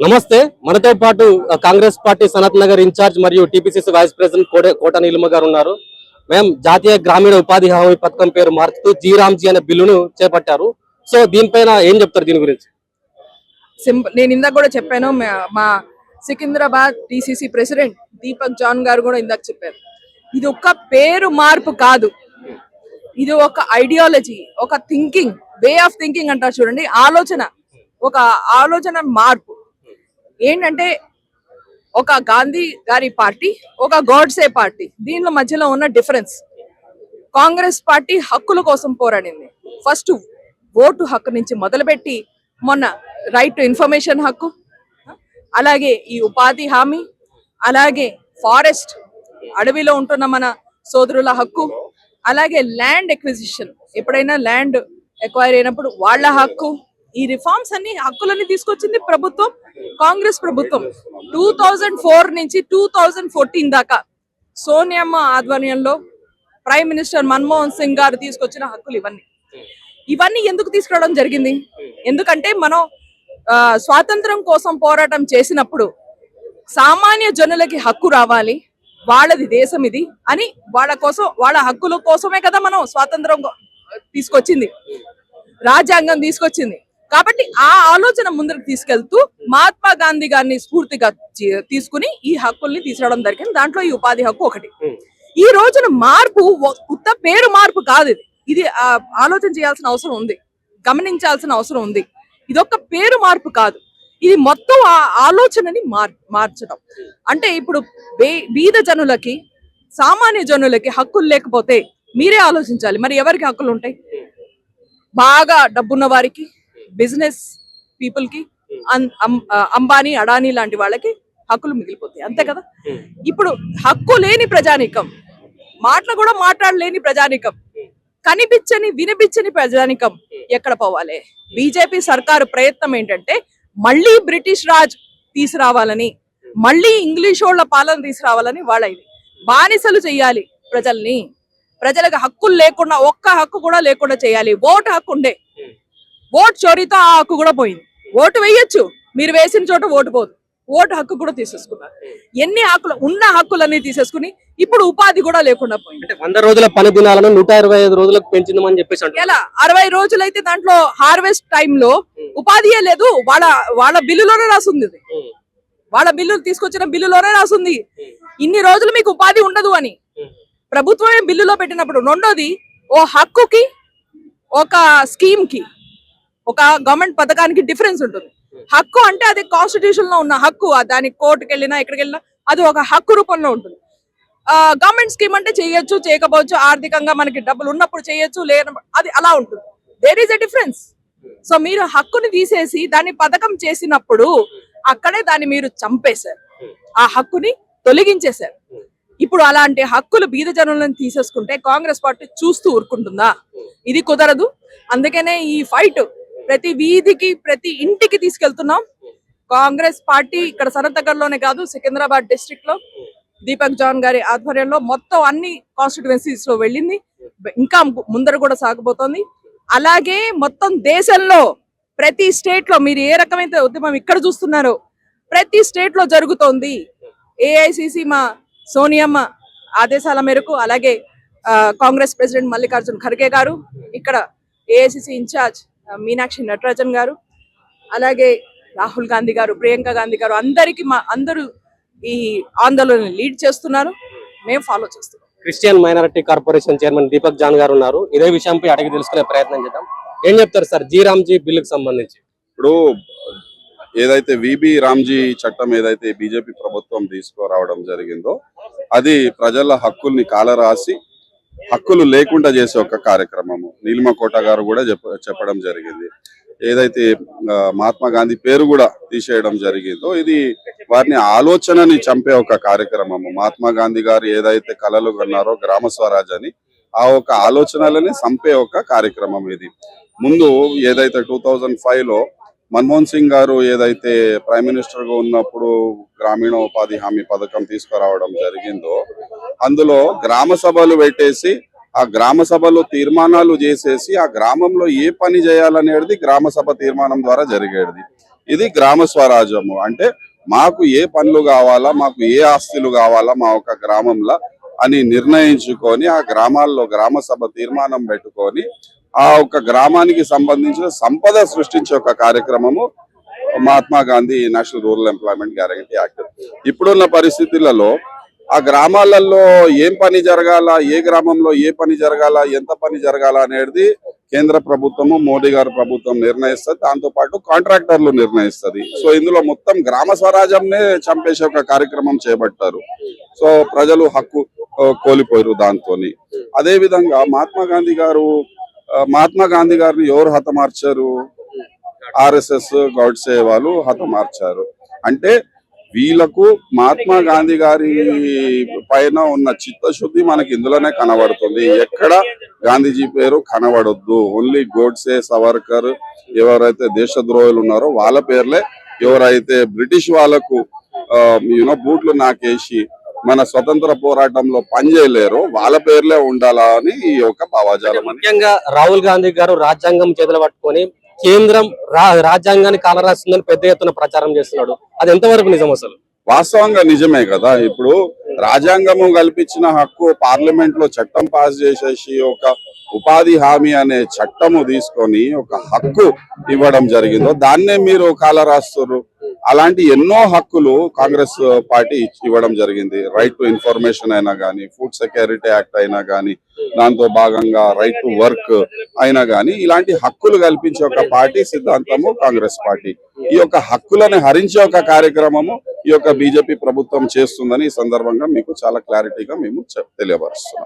నమస్తే. మనతో పాటు కాంగ్రెస్ పార్టీ సనత్ నగర్ ఇన్ఛార్జ్ మరియు టీపీసీసీ వైస్ ప్రెసిడెంట్ కోట నీలిమ గారు ఉన్నారు. మేము జాతీయ గ్రామీణ ఉపాధి హామీ పథకం పేరు మార్చుతూ జీరామ్జీ అనే బిల్లును చేపట్టారు. సో దీనిపైన ఏం చెప్తారు దీని గురించి? నేను ఇందాక కూడా చెప్పాను, మా Secunderabad TCC president Deepak John garu కూడా ఇందాక చెప్పారు. ఇది ఒక పేరు మార్పు కాదు, ఇది ఒక ఐడియాలజీ, ఒక థింకింగ్, వే ఆఫ్ థింకింగ్ అంటారు చూడండి, ఒక ఆలోచన మార్పు. ఏంటంటే ఒక గాంధీ గారి పార్టీ, ఒక గాడ్సే పార్టీ, దీనిలో మధ్యలో ఉన్న డిఫరెన్స్. కాంగ్రెస్ పార్టీ హక్కుల కోసం పోరాడింది. ఫస్ట్ ఓటు హక్కు నుంచి మొదలుపెట్టి మొన్న రైట్ టు ఇన్ఫర్మేషన్ హక్కు, అలాగే ఈ ఉపాధి హామీ, అలాగే ఫారెస్ట్ అడవిలో ఉంటున్న మన సోదరుల హక్కు, అలాగే ల్యాండ్ ఎక్విజిషన్, ఎప్పుడైనా ల్యాండ్ ఎక్వైర్ అయినప్పుడు వాళ్ళ హక్కు. ఈ రిఫార్మ్స్ అన్ని హక్కులన్నీ తీసుకొచ్చింది ప్రభుత్వం, కాంగ్రెస్ ప్రభుత్వం. 2004 నుంచి 2014 దాకా సోనియమ్మ ఆధ్వర్యంలో ప్రైమ్ మినిస్టర్ మన్మోహన్ సింగ్ గారు తీసుకొచ్చిన హక్కులు ఇవన్నీ ఎందుకు తీసుకురావడం జరిగింది? ఎందుకంటే మనం స్వాతంత్రం కోసం పోరాటం చేసినప్పుడు సామాన్య జనులకి హక్కు రావాలి, వాళ్ళది దేశం ఇది అని, వాళ్ళ కోసం, వాళ్ళ హక్కుల కోసమే కదా మనం స్వాతంత్రం తీసుకొచ్చింది, రాజ్యాంగం తీసుకొచ్చింది. కాబట్టి ఆ ఆలోచన ముందుకు తీసుకెళ్తూ మహాత్మా గాంధీ గారిని స్ఫూర్తిగా తీసుకుని ఈ హక్కుల్ని తీసుకురావడం జరిగింది. దాంట్లో ఈ ఉపాధి హక్కు ఒకటి. ఈ రోజున మార్పు ఉత్త పేరు మార్పు కాదు, ఇది ఆలోచన చేయాల్సిన అవసరం ఉంది, గమనించాల్సిన అవసరం ఉంది. ఇదొక పేరు మార్పు కాదు, ఇది మొత్తం ఆ ఆలోచనని మార్చడం. అంటే ఇప్పుడు బీద జనులకి, సామాన్య జనులకి హక్కులు లేకపోతే మీరే ఆలోచించాలి, మరి ఎవరికి హక్కులు ఉంటాయి? బాగా డబ్బున్న వారికి, బిజినెస్ పీపుల్ కి, అంబానీ అడానీ లాంటి వాళ్ళకి హక్కులు మిగిలిపోతాయి, అంతే కదా. ఇప్పుడు హక్కు లేని ప్రజానీకం, మాటలు కూడా మాట్లాడలేని ప్రజానీకం, కనిపించని వినిపించని ప్రజానీకం ఎక్కడ పోవాలి? బీజేపీ సర్కారు ప్రయత్నం ఏంటంటే మళ్ళీ బ్రిటిష్ రాజ్ తీసుకురావాలని, మళ్ళీ ఇంగ్లీష్ వాళ్ళ పాలన తీసుకురావాలని, వాళ్ళ బానిసలు చెయ్యాలి ప్రజల్ని. ప్రజలకు హక్కులు లేకుండా, ఒక్క హక్కు కూడా లేకుండా చేయాలి. ఓటు హక్కు ఉండే, ఓటు చోరీతో ఆ హక్కు కూడా పోయింది. ఓటు వేయొచ్చు, మీరు వేసిన చోట ఓటు పోదు, ఓటు హక్కు కూడా తీసేసుకున్నారు. ఎన్ని హక్కులు ఉన్న హక్కులన్నీ తీసేసుకుని ఇప్పుడు ఉపాధి కూడా లేకుండా పోయింది. 100 రోజుల పని దినాలను 125 రోజులకు పెంచిందని చెప్పేసి ఎలా 60 రోజులైతే దాంట్లో హార్వెస్ట్ టైంలో ఉపాధియే లేదు. వాళ్ళ బిల్లులోనే రాసుంది, వాళ్ళ బిల్లులు తీసుకొచ్చిన బిల్లులోనే రాసుంది ఇన్ని రోజులు మీకు ఉపాధి ఉండదు అని. ప్రభుత్వమే బిల్లులో పెట్టినప్పుడు, రెండోది ఓ హక్కుకి, ఒక స్కీమ్ కి, ఒక గవర్నమెంట్ పథకానికి డిఫరెన్స్ ఉంటుంది. హక్కు అంటే అది కాన్స్టిట్యూషన్ లో ఉన్న హక్కు, దానికి కోర్టుకు వెళ్ళినా ఎక్కడికి వెళ్ళినా అది ఒక హక్కు రూపంలో ఉంటుంది. గవర్నమెంట్ స్కీమ్ అంటే చేయొచ్చు, చేయకపోవచ్చు, ఆర్థికంగా మనకి డబ్బులు ఉన్నప్పుడు చేయొచ్చు, లేనప్పుడు అది అలా ఉంటుంది. There is a difference. So మీరు హక్కుని తీసేసి దాన్ని పథకం చేసినప్పుడు అక్కడే దాన్ని మీరు చంపేశారు, ఆ హక్కుని తొలగించేశారు. ఇప్పుడు అలాంటి హక్కులు బీద జనులను తీసేసుకుంటే కాంగ్రెస్ పార్టీ చూస్తూ ఊరుకుంటుందా? ఇది కుదరదు. అందుకనే ఈ ఫైట్ ప్రతి వీధికి, ప్రతి ఇంటికి తీసుకెళ్తున్నాం. కాంగ్రెస్ పార్టీ ఇక్కడ సనత్ నగర్ లోనే కాదు, సికింద్రాబాద్ డిస్ట్రిక్ట్ లో దీపక్ జాన్ గారి ఆధ్వర్యంలో మొత్తం అన్ని కాన్స్టిట్యుయెన్సీస్ లో వెళ్ళింది, ఇంకా ముందర కూడా సాగబోతోంది. అలాగే మొత్తం దేశంలో ప్రతి స్టేట్ లో మీరు ఏ రకమైన ఉద్యమం ఇక్కడ చూస్తున్నారో ప్రతి స్టేట్ లో జరుగుతోంది. ఏఐసిసి మా సోనియమ్మ ఆదేశాల మేరకు, అలాగే కాంగ్రెస్ ప్రెసిడెంట్ మల్లికార్జున్ ఖర్గే గారు, ఇక్కడ ఏఐసిసి ఇన్ఛార్జ్ మీనాక్షి నటరాజన్ గారు, అలాగే రాహుల్ గాంధీ గారు, ప్రియాంక గాంధీ గారు, అందరూ ఈ ఆందోళన లీడ్ చేస్తున్నారు. మేము ఫాలో చేస్తున్నాం. Christian minority corporation chairman Deepak John garu ఉన్నారు. ఇదే విషయంపై అడిగి తెలుసుకునే ప్రయత్నం చేద్దాం. ఏం చెప్తారు సార్ జీరామ్జీ బిల్లుకు సంబంధించి? ఇప్పుడు ఏదైతే విబి రామ్జీ చట్టం ఏదైతే బీజేపీ ప్రభుత్వం తీసుకురావడం జరిగిందో అది ప్రజల హక్కుల్ని కాలరాసి హక్కులు లేకుండా చేసే ఒక కార్యక్రమము. నీలిమ కోట గారు కూడా చెప్పడం జరిగింది. ఏదైతే మహాత్మా గాంధీ పేరు కూడా తీసేయడం జరిగిందో ఇది వారిని ఆలోచనని చంపే ఒక కార్యక్రమము. మహాత్మా గాంధీ గారు ఏదైతే కలలు కన్నారో గ్రామ స్వరాజ్ అని, ఆ ఒక ఆలోచనలని చంపే ఒక కార్యక్రమం ఇది. ముందు ఏదైతే 2005లో మన్మోహన్ సింగ్ గారు ఏదైతే ప్రైమ్ మినిస్టర్ గా ఉన్నప్పుడు గ్రామీణ ఉపాధి హామీ పథకం తీసుకురావడం జరిగిందో అందులో గ్రామ సభలు పెట్టేసి ఆ గ్రామ సభలో తీర్మానాలు చేసేసి ఆ గ్రామంలో ఏ పని చేయాలనేది గ్రామ సభ తీర్మానం ద్వారా జరిగేది. ఇది గ్రామ స్వరాజ్యము అంటే మాకు ఏ పనులు కావాలా, మాకు ఏ ఆస్తులు కావాలా మా ఒక గ్రామంలో అని నిర్ణయించుకొని ఆ గ్రామాల్లో గ్రామ సభ తీర్మానం పెట్టుకొని ఆ ఒక గ్రామానికి సంబంధించిన సంపద సృష్టించే ఒక కార్యక్రమము Mahatma Gandhi national rural employment guarantee act. ఇప్పుడున్న పరిస్థితులలో ఆ గ్రామాలలో ఏం పని జరగాల, ఏ గ్రామంలో ఏ పని జరగాల, ఎంత పని జరగాల అనేది కేంద్ర ప్రభుత్వము మోడీ గారి ప్రభుత్వం నిర్ణయిస్తుంది. దాంతో పాటు కాంట్రాక్టర్లు నిర్ణయిస్తుంది. సో ఇందులో మొత్తం గ్రామ స్వరాజ్యంనే చంపేసే ఒక కార్యక్రమం చేపట్టారు. సో ప్రజలు హక్కు కోల్పోయారు దాంతో. అదే విధంగా మహాత్మా గాంధీ గారిని ఎవరు హతమార్చారు? ఆర్ఎస్ఎస్ గౌడ్సే వాళ్ళు హతమార్చారు. అంటే వీళ్ళకు మహాత్మా గాంధీ గారి పైన ఉన్న చిత్తశుద్ధి మనకి ఇందులోనే కనబడుతుంది. ఎక్కడ గాంధీజీ పేరు కనబడొద్దు. ఓన్లీ గోడ్సే, సవర్కర్ ఎవరైతే దేశద్రోహులు ఉన్నారో వాళ్ళ పేర్లే, ఎవరైతే బ్రిటిష్ వాళ్ళకు బూట్లు నాకేసి మన స్వతంత్ర పోరాటంలో పనిచేయలేరు వాళ్ళ పేర్లే ఉండాలా అని ఈ యొక్క భావజాలం. ముఖ్యంగా రాహుల్ గాంధీ గారు రాజ్యాంగం చేతులు పట్టుకొని కేంద్రం రాజ్యాంగాన్ని కాలరాస్తుందని పెద్ద ఎత్తున ప్రచారం చేస్తున్నాడు. అది ఎంతవరకు నిజం అసలు? వాస్తవంగా నిజమే కదా. ఇప్పుడు రాజ్యాంగము కల్పించిన హక్కు పార్లమెంట్ లో చట్టం పాస్ చేసేసి ఒక ఉపాధి హామీ అనే చట్టము తీసుకొని ఒక హక్కు ఇవ్వడం జరిగిందో దాన్నే మీరు కాలరాస్తారు. అలాంటి ఎన్నో హక్కులు కాంగ్రెస్ పార్టీ ఇవ్వడం జరిగింది. రైట్ టు ఇన్ఫర్మేషన్ అయినా కానీ, ఫుడ్ సెక్యూరిటీ యాక్ట్ అయినా కానీ, దాంతో భాగంగా రైట్ టు వర్క్ అయినా కానీ, ఇలాంటి హక్కులు కల్పించే ఒక పార్టీ సిద్ధాంతము కాంగ్రెస్ పార్టీ. ఈ యొక్క హక్కులను హరించే ఒక కార్యక్రమము ఈ యొక్క బీజేపీ ప్రభుత్వం చేస్తుందని ఈ సందర్భంగా మీకు చాలా క్లారిటీగా మేము తెలియపరుస్తున్నాం.